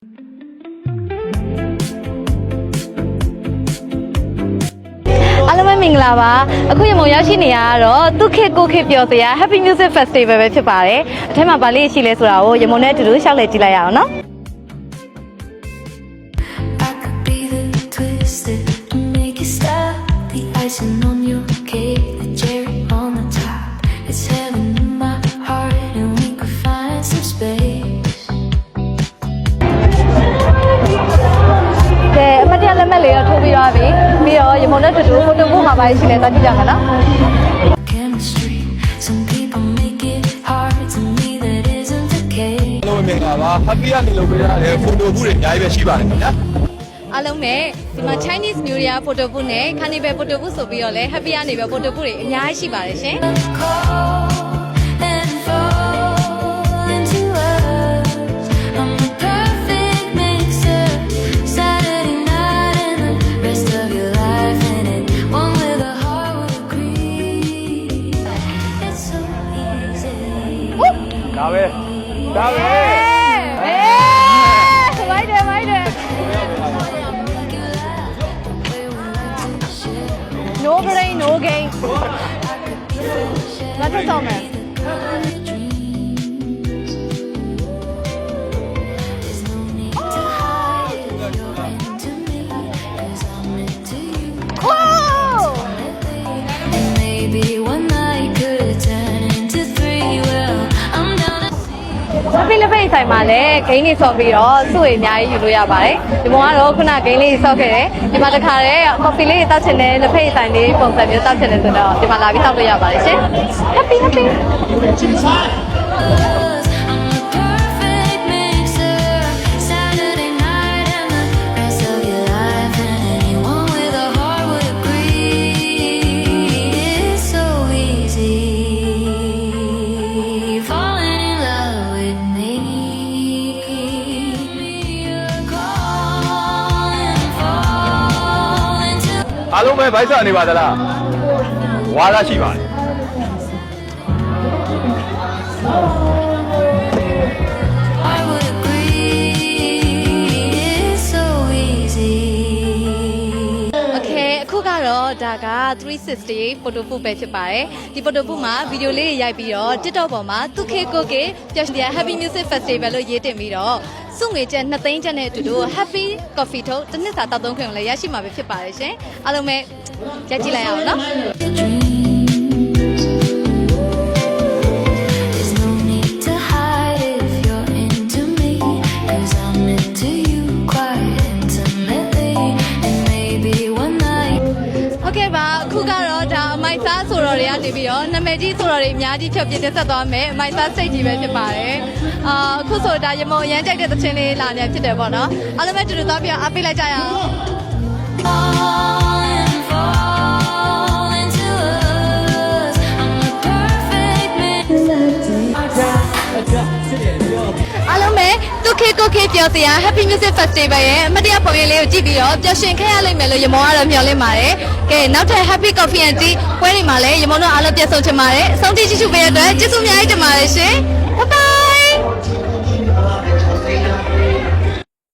အားလုံးပဲမင်္ဂလာပါအခုရမုံရောက်ရှိနေရတော့သူခေတ်ကိုခေတ်ပြောစရာ Happy Music Festival ပဲဖြစ်ပါတယ်အထက်မှာဗာလေးရှိလဲဆိုတာကိုရမုံနဲ့အတူတူရှောက်လေကြည့်လိုက်ရအောင်နော်လက်မှတ်လေးတော့ထိုးပြီးသွားပြီပြီးတော့ရမုံနဲ့တူတူဖိုတိုဘုတ်မှာပါရှိလဲသွားကြည့်ကြမယ်နော်လုံးဝမင်္ဂလာပါ Happy ကနေလုပ်ပေးရတယ်ဖိုတိုဘုတ်တွေအများကြီးပဲရှိပါတယ်ခင်ဗျာအားလုံးပဲဒီမှာ Chinese New Year ဖိုတိုဘုတ်နဲ့ Carnival ဖိုတိုဘုတ်ဆိုပြီးတော့လဲ Happy ကနေပဲဖိုတိုဘုတ်တွေအများကြီးရှိပါတယ်ရှင်ဒါပဲဒါပဲမိုက်တယ် No brain no gain ငါတက်တော့မယ်ဖိလစ်ပိန်ဆိုင်မှာလည်းဂိမ်းလေးဆော့ပြီးတော့စုတွေအများကြီးယူလို့ရပါတယ်ဒီမောကတော့ခုနဂိမ်းလေးဆော့ခဲ့တယ်ဒီမှာတခါတည်းကော်ဖီလေးတောက်ချင်တယ်လက်ဖိတ်ဆိုင်လေးပုံစံမျိုးတောက်ချင်တယ်ဆိုတော့ဒီမှာလာပြီးတောက်လို့ရပါတယ်ရှင် Happy အားလုံးပဲဗိုက်ဆနေပါသလားဝါရရှိပါတယ်အခုကတော့ဒါက360 photo booth ပဲဖြစ်ပါတယ်ဒီ photo booth မှာဗီဒီယိုလေးရိုက်ပြီးတော့ TikTok ပေါ်မှာသူခေကိုကေပျော်ရွှင်စရာ Happy Music Festival လို့ရေးတင်ပြီးတော့စုငွေကျပ်2သိန်းကျပ်နဲ့အတူတူ Happy Coffee ထုတ်တစ်နှစ်စာတောက်သုံးခွင့်ကိုလည်းရရှိမှာပဲဖြစ်ပါတယ်ရှင်အားလုံးပဲကြည့်ကြည့်လိုက်အောင်နော်အခုကတော့ဒါအမိုက်စားဆိုတော်တွေကနေပြီးတော့နာမည်ကြီးဆိုတော်တွေအများကြီးဖြုတ်ပြတင်ဆက်သွားမယ်အမိုက်စားစိတ်ကြီးပဲဖြစ်ပါတယ်အခုဆိုဒါရမုံအရန်ကြိုက်တဲ့သချင်းလေးလာနေဖြစ်တယ်ပေါ့နော်အားလုံးပဲတူတူသွားပြီးအားပေးလိုက်ကြရအောင်အားလုံးပဲသူခေကိုခေပြောစရာ Happy Music Festival ရဲ့အမတရားပုံရိပ်လေးကိုကြည့်ပြီးတော့ပျော်ရွှင်ခဲ့ရလိမ့်မယ်လို့ရမုံကတော့မျှော်လင့်ပါတယ်ကဲနောက်ထပ် Happy Coffee and Tea ပွဲတွေမှာလည်းရမုံတို့အားလုံးပြည့်စုံချင်ပါတယ်အဆုံးထိကြည့်ရှုပေးတဲ့အတွက်ကျေးဇူးအများကြီးတင်ပါတယ်ရှင်